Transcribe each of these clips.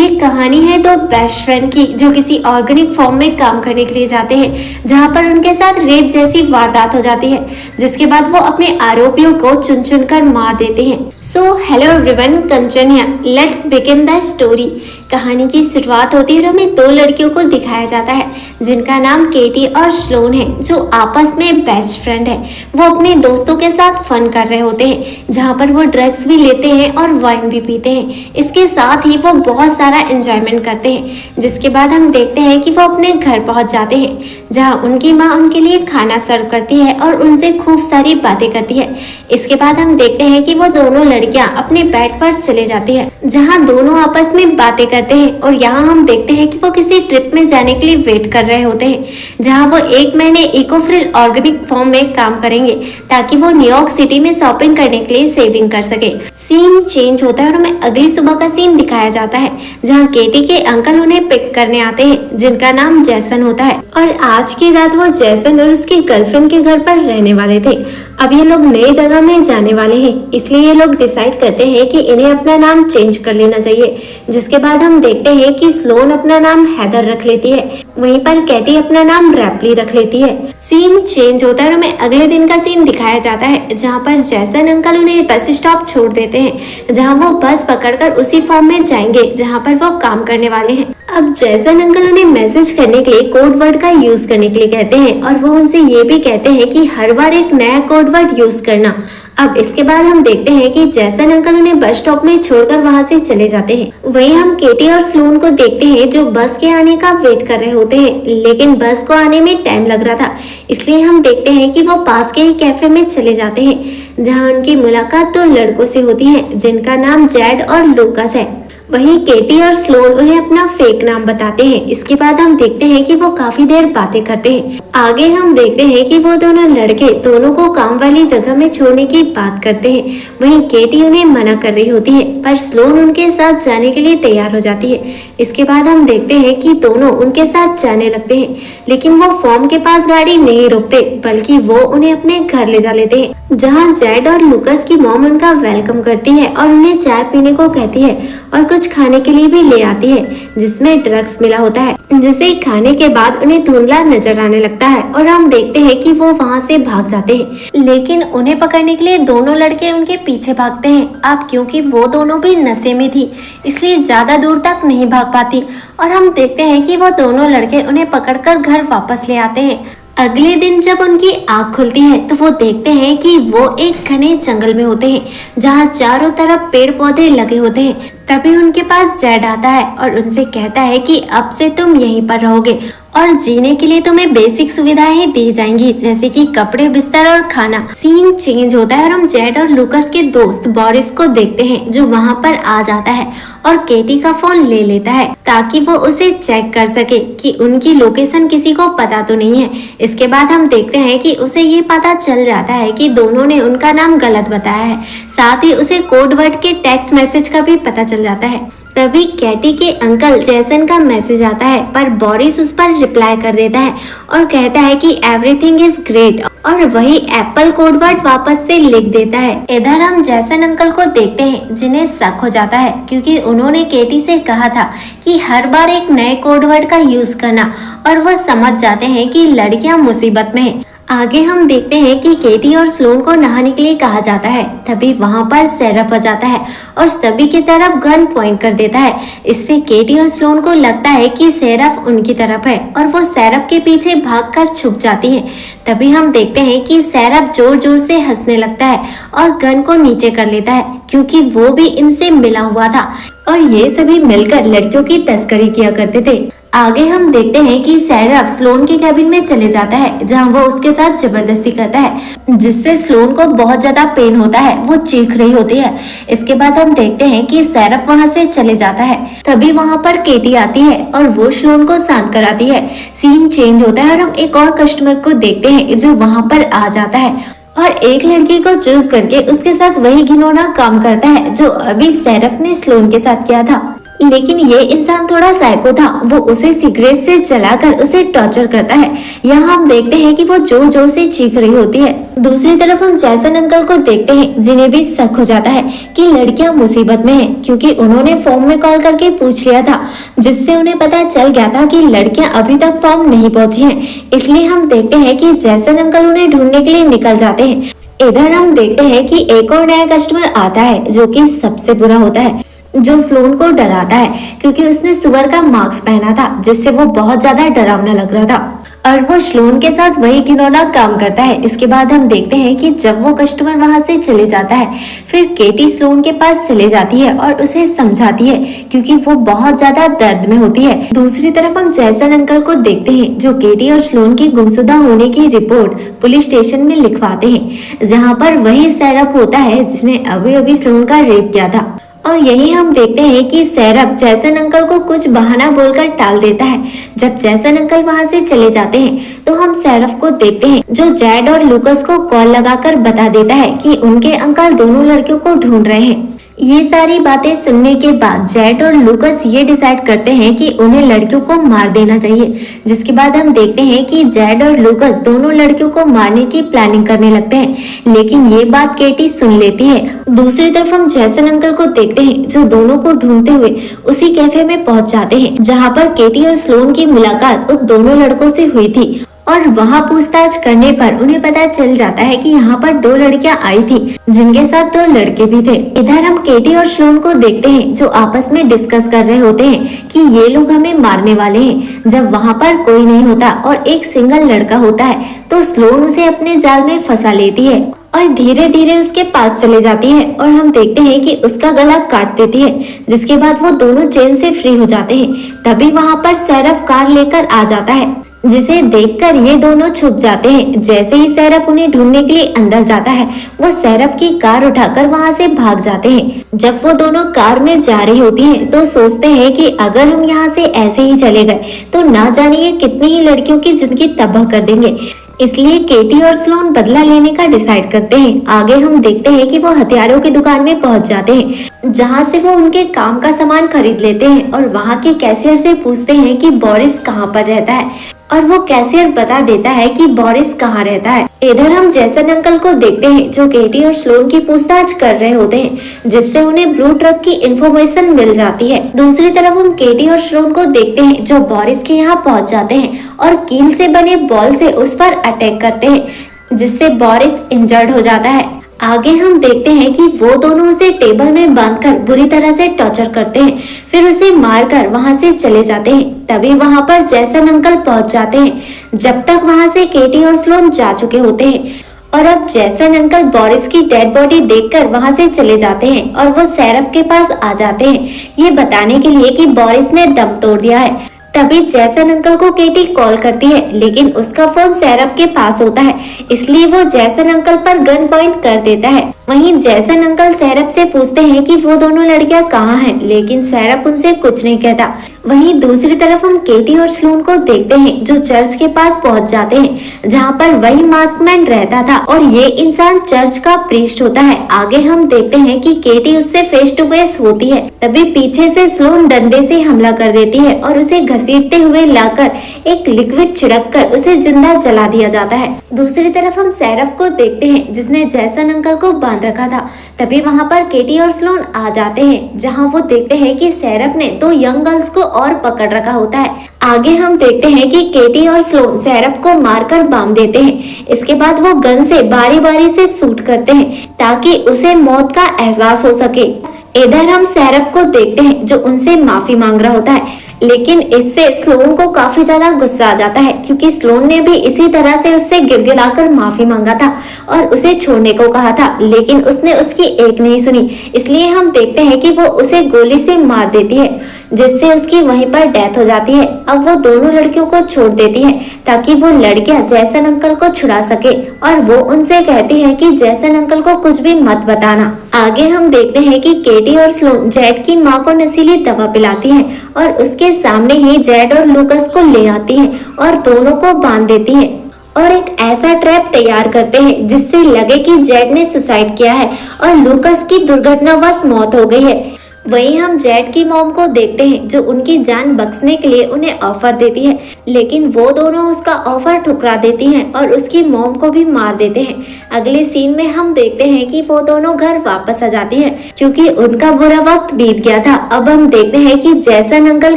ये कहानी है दो बेस्ट फ्रेंड की जो किसी ऑर्गेनिक फॉर्म में काम करने के लिए जाते हैं, जहां पर उनके साथ रेप जैसी वारदात हो जाती है, जिसके बाद वो अपने आरोपियों को चुन चुन कर मार देते हैं। So hello everyone, Kanchan here, let's begin the story. कहानी की शुरुआत होती है और हमें दो लड़कियों को दिखाया जाता है जिनका नाम केटी और स्लोन है, जो आपस में बेस्ट फ्रेंड है। वो अपने दोस्तों के साथ फन कर रहे होते हैं, जहाँ पर वो ड्रग्स भी लेते हैं और वाइन भी पीते हैं। इसके साथ ही वो बहुत सारा एंजॉयमेंट करते हैं, जिसके बाद हम देखते हैं कि वो अपने घर पहुंच जाते हैं, जहाँ उनकी माँ उनके लिए खाना सर्व करती है और उनसे खूब सारी बातें करती है। इसके बाद हम देखते हैं कि वो दोनों लड़कियां अपने बेड पर चले जाती है, जहाँ दोनों आपस में बातें करते हैं। और यहाँ हम देखते हैं कि वो किसी ट्रिप में जाने के लिए वेट कर रहे होते हैं, जहाँ वो 1 महीने इको फ्रेंडली ऑर्गेनिक फॉर्म में काम करेंगे, ताकि वो न्यूयॉर्क सिटी में शॉपिंग करने के लिए सेविंग कर सके। सीन चेंज होता है और हमें अगली सुबह का सीन दिखाया जाता है, जहाँ केटी के अंकल उन्हें पिक करने आते हैं, जिनका नाम जैसन होता है। और आज की रात वो जैसन और उसकी गर्लफ्रेंड के घर पर रहने वाले थे। अब ये लोग नई जगह में जाने वाले हैं, इसलिए ये लोग डिसाइड करते हैं कि इन्हें अपना नाम चेंज कर लेना चाहिए। जिसके बाद हम देखते हैं कि स्लोन अपना नाम हैदर रख लेती है, वहीं पर कैटी अपना नाम रैपली रख लेती है। सीन चेंज होता है और हमें अगले दिन का सीन दिखाया जाता है, जहाँ पर जैसन अंकल उन्हें बस स्टॉप छोड़ देते हैं, जहाँ वो बस पकड़कर उसी फॉर्म में जाएंगे जहाँ पर वो काम करने वाले हैं। अब जैसन अंकल उन्हें मैसेज करने के लिए कोड वर्ड का यूज करने के लिए कहते हैं, और वो उनसे ये भी कहते हैं कि हर बार एक नया कोड वर्ड यूज करना। अब इसके बाद हम देखते हैं कि जैसन अंकल उन्हें बस स्टॉप में छोड़कर वहां से चले जाते हैं। वहीं हम केटी और स्लोन को देखते हैं, जो बस के आने का वेट कर रहे होते हैं, लेकिन बस को आने में टाइम लग रहा था, इसलिए हम देखते हैं कि वो पास के ही कैफे में चले जाते हैं, जहां उनकी मुलाकात 2 लड़कों से होती है, जिनका नाम जैड और लूकस है। वहीं केटी और स्लोन उन्हें अपना फेक नाम बताते हैं। इसके बाद हम देखते हैं कि वो काफी देर बातें करते हैं। आगे हम देखते हैं कि वो दोनों लड़के दोनों को काम वाली जगह में छोड़ने की बात करते हैं। वहीं केटी उन्हें मना कर रही होती है, पर स्लोन उनके साथ जाने के लिए तैयार हो जाती है। इसके बाद हम देखते हैं कि दोनों उनके साथ जाने लगते हैं, लेकिन वो फॉर्म के पास गाड़ी नहीं रोकते, बल्कि वो उन्हें अपने घर ले जा लेते हैं, जहाँ जैड और लूकस की मॉम उनका वेलकम करती है और उन्हें चाय पीने को कहती है और कुछ खाने के लिए भी ले आती है, जिसमें ड्रग्स मिला होता है, जिसे खाने के बाद उन्हें धुंधला नजर आने लगता है। और हम देखते हैं कि वो वहाँ से भाग जाते हैं, लेकिन उन्हें पकड़ने के लिए दोनों लड़के उनके पीछे भागते हैं। अब क्योंकि वो दोनों भी नशे में थी, इसलिए ज्यादा दूर तक नहीं भाग पाती, और हम देखते हैं कि वो दोनों लड़के उन्हें पकड़कर घर वापस ले आते हैं। अगले दिन जब उनकी आँख खुलती है तो वो देखते हैं कि वो एक घने जंगल में होते हैं, जहाँ चारों तरफ पेड़ पौधे लगे होते हैं। तभी उनके पास जैड आता है और उनसे कहता है कि अब से तुम यहीं पर रहोगे और जीने के लिए तुम्हें बेसिक सुविधाएं ही दी जाएंगी, जैसे कि कपड़े, बिस्तर और खाना। सीन चेंज होता है और हम जैड और लूकस के दोस्त बोरिस को देखते हैं, जो वहाँ पर आ जाता है और केटी का फोन ले लेता है, ताकि वो उसे चेक कर सके कि उनकी लोकेशन किसी को पता तो नहीं है। इसके बाद हम देखते हैं कि उसे ये पता चल जाता है कि दोनों ने उनका नाम गलत बताया है। साथ ही उसे कोड वर्ड के टेक्स्ट मैसेज का भी पता चल जाता है। तभी कैटी के अंकल जैसन का मैसेज आता है, पर बोरिस उस पर रिप्लाई कर देता है और कहता है कि एवरीथिंग इज ग्रेट, और वही एप्पल कोड वर्ड वापस से लिख देता है। इधर हम जैसन अंकल को देखते हैं, जिन्हें शक हो जाता है, क्योंकि उन्होंने केटी से कहा था कि हर बार एक नए कोड वर्ड का यूज करना, और वो समझ जाते हैं कि लड़कियां मुसीबत में हैं। आगे हम देखते हैं कि केटी और स्लोन को नहाने के लिए कहा जाता है। तभी वहाँ पर सेरप आ जाता है और सभी की तरफ गन पॉइंट कर देता है। इससे केटी और स्लोन को लगता है कि सेरप उनकी तरफ है, और वो सेरप के पीछे भागकर छुप जाती हैं। तभी हम देखते हैं कि सेरप जोर जोर से हंसने लगता है और गन को नीचे कर लेता है, क्योंकि वो भी इनसे मिला हुआ था और ये सभी मिलकर लड़कियों की तस्करी किया करते थे। आगे हम देखते हैं कि सेरप स्लोन के कैबिन में चले जाता है, जहां वो उसके साथ जबरदस्ती करता है, जिससे स्लोन को बहुत ज्यादा पेन होता है। वो चीख रही होती है। इसके बाद हम देखते हैं कि सेरप वहां से चले जाता है। तभी वहां पर केटी आती है और वो स्लोन को शांत कराती है। सीन चेंज होता है और हम एक और कस्टमर को देखते हैं, जो वहां पर आ जाता है और एक लड़की को चूज करके उसके साथ वही घिनौना काम करता है, जो अभी सेरप ने स्लोन के साथ किया था। लेकिन ये इंसान थोड़ा साइको था। वो उसे सिगरेट से जलाकर उसे टॉर्चर करता है। यहाँ हम देखते हैं कि वो जोर जोर से चीख रही होती है। दूसरी तरफ हम जैसन अंकल को देखते हैं, जिन्हें भी शक हो जाता है कि लड़कियां मुसीबत में हैं, क्योंकि उन्होंने फॉर्म में कॉल करके पूछ लिया था, जिससे उन्हें पता चल गया था कि लड़कियां अभी तक फॉर्म नहीं पहुंची हैं। इसलिए हम देखते हैं कि जैसन अंकल उन्हें ढूंढने के लिए निकल जाते हैं। इधर हम देखते हैं कि एक और नया कस्टमर आता है, जो कि सबसे बुरा होता है, जो स्लोन को डराता है, क्योंकि उसने सुअर का मास्क पहना था, जिससे वो बहुत ज्यादा डरावना लग रहा था और वो स्लोन के साथ वही घिनौना काम करता है। इसके बाद हम देखते हैं कि जब वो कस्टमर वहां से चले जाता है, फिर केटी स्लोन के पास चले जाती है और उसे समझाती है, क्योंकि वो बहुत ज्यादा दर्द में होती है। दूसरी तरफ हम जैसन अंकल को देखते हैं, जो केटी और स्लोन की गुमशुदा होने की रिपोर्ट पुलिस स्टेशन में लिखवाते हैं, जहाँ पर वही सैरप होता है जिसने अभी अभी स्लोन का रेप किया था। और यही हम देखते हैं कि सैरप जैसन अंकल को कुछ बहाना बोलकर टाल देता है। जब जैसन अंकल वहां से चले जाते हैं, तो हम सैरप को देखते हैं, जो जैड और लूकस को कॉल लगाकर बता देता है कि उनके अंकल दोनों लड़कियों को ढूंढ रहे हैं। ये सारी बातें सुनने के बाद जैड और लूकस ये डिसाइड करते हैं कि उन्हें लड़कियों को मार देना चाहिए। जिसके बाद हम देखते हैं कि जैड और लूकस दोनों लड़कियों को मारने की प्लानिंग करने लगते हैं, लेकिन ये बात केटी सुन लेती है। दूसरी तरफ हम जैसन अंकल को देखते हैं, जो दोनों को ढूंढते हुए उसी कैफे में पहुंच जाते हैं, जहाँ पर केटी और स्लोन की मुलाकात उन दोनों लड़कों से हुई थी। और वहाँ पूछताछ करने पर उन्हें पता चल जाता है कि यहाँ पर दो लड़कियां आई थी, जिनके साथ दो लड़के भी थे। इधर हम केटी और स्लोन को देखते हैं, जो आपस में डिस्कस कर रहे होते हैं कि ये लोग हमें मारने वाले हैं। जब वहाँ पर कोई नहीं होता और एक सिंगल लड़का होता है, तो स्लोन उसे अपने जाल में फंसा लेती है और धीरे धीरे उसके पास चले जाती है और हम देखते हैं कि उसका गला काट देती है। जिसके बाद वो दोनों चेन से फ्री हो जाते हैं। तभी वहाँ पर सैरफ कार लेकर आ जाता है, जिसे देखकर ये दोनों छुप जाते हैं। जैसे ही सैरप उन्हें ढूंढने के लिए अंदर जाता है, वो सैरप की कार उठाकर वहां से भाग जाते हैं। जब वो दोनों कार में जा रही होती हैं, तो सोचते हैं कि अगर हम यहाँ से ऐसे ही चले गए तो ना जाने ये कितनी ही लड़कियों की जिंदगी तबाह कर देंगे। इसलिए केटी और स्लोन बदला लेने का डिसाइड करते हैं। आगे हम देखते हैं कि वो हथियारों की दुकान में पहुंच जाते हैं, जहां से वो उनके काम का सामान खरीद लेते हैं और वहां के कैशियर से पूछते हैं कि बोरिस कहां पर रहता है, और वो कैशियर बता देता है कि बोरिस कहाँ रहता है। इधर हम जैसन अंकल को देखते हैं, जो केटी और स्लोन की पूछताछ कर रहे होते हैं, जिससे उन्हें ब्लू ट्रक की इंफॉर्मेशन मिल जाती है। दूसरी तरफ हम केटी और स्लोन को देखते हैं, जो बोरिस के यहाँ पहुंच जाते हैं और कील से बने बॉल से उस पर अटैक करते हैं, जिससे बोरिस इंजर्ड हो जाता है। आगे हम देखते हैं कि वो दोनों उसे टेबल में बांधकर बुरी तरह से टॉर्चर करते हैं, फिर उसे मारकर वहां से चले जाते हैं। तभी वहां पर जैसन अंकल पहुंच जाते हैं, जब तक वहां से केटी और स्लोन जा चुके होते हैं। और अब जैसन अंकल बोरिस की डेड बॉडी देखकर वहां से चले जाते हैं और वो सैरप के पास आ जाते हैं, ये बताने के लिए कि बोरिस ने दम तोड़ दिया है। तभी जैसन अंकल को केटी कॉल करती है, लेकिन उसका फोन सैरप के पास होता है, इसलिए वो जैसन अंकल पर गन पॉइंट कर देता है। वहीं जैसन अंकल सैरप से पूछते हैं कि वो दोनों लड़कियां कहाँ हैं, लेकिन सैरप उनसे कुछ नहीं कहता। वहीं दूसरी तरफ हम केटी और स्लोन को देखते हैं, जो चर्च के पास पहुंच जाते हैं, जहां पर वही मास्कमैन रहता था और ये इंसान चर्च का प्रीस्ट होता है। आगे हम देखते हैं कि केटी उससे फेस टू फेस होती है, तभी पीछे से स्लोन डंडे से हमला कर देती है और उसे घसीटते हुए लाकर एक लिक्विड छिड़ककर उसे जिंदा जला दिया जाता है। दूसरी तरफ हम सैरफ को देखते हैं, जिसने जैसन अंकल को बांध रखा था। तभी वहां पर केटी और स्लोन आ जाते हैं, जहां वो देखते हैं कि सैरफ ने दो यंग गर्ल्स को और पकड़ रखा होता है। आगे हम देखते हैं कि केटी और स्लोन सैरफ को मारकर बांध देते हैं। इसके बाद वो गन से बारी बारी से शूट करते हैं, ताकि उसे मौत का एहसास हो सके। इधर हम सैरफ को देखते हैं, जो उनसे माफी मांग रहा होता है, लेकिन इससे स्लोन को काफी ज्यादा गुस्सा आ जाता है, क्योंकि स्लोन ने भी इसी तरह से उससे गिड़गिड़ाकर माफी मांगा था और उसे छोड़ने को कहा था, लेकिन उसने उसकी एक नहीं सुनी। इसलिए हम देखते हैं कि वो उसे गोली से मार देती है, जिससे उसकी वहीं पर डेथ हो जाती है। अब वो दोनों लड़कियों को छोड़ देती है, ताकि वो लड़कियां जैसन अंकल को छुड़ा सके, और वो उनसे कहती है कि जैसन अंकल को कुछ भी मत बताना। आगे हम देखते हैं कि केटी और स्लोन जैड की माँ को नशीली दवा पिलाती हैं और उसके सामने ही जैड और लूकस को ले आती हैं और दोनों को बांध देती हैं और एक ऐसा ट्रैप तैयार करते हैं, जिससे लगे कि जैड ने सुसाइड किया है और लूकस की दुर्घटनावश मौत हो गई है। वहीं हम जेड की मॉम को देखते हैं जो उनकी जान बख्शने के लिए उन्हें ऑफर देती है, लेकिन वो दोनों उसका ऑफर ठुकरा देती हैं और उसकी मॉम को भी मार देते हैं। अगले सीन में हम देखते हैं कि वो दोनों घर वापस आ जाती हैं क्योंकि उनका बुरा वक्त बीत गया था। अब हम देखते हैं कि जैसन अंकल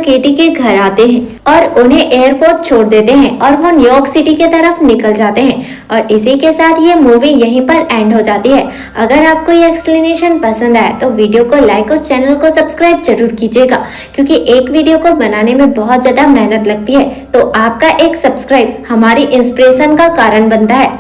केटी के घर आते हैं और उन्हें एयरपोर्ट छोड़ देते हैं और वो न्यूयॉर्क सिटी के तरफ निकल जाते हैं। और इसी के साथ ये मूवी यहीं पर एंड हो जाती है। अगर आपको ये एक्सप्लेनेशन पसंद आए तो वीडियो को लाइक और चैनल को सब्सक्राइब जरूर कीजिएगा, क्योंकि एक वीडियो को बनाने में बहुत ज्यादा मेहनत लगती है। तो आपका एक सब्सक्राइब हमारी इंस्पिरेशन का कारण बनता है।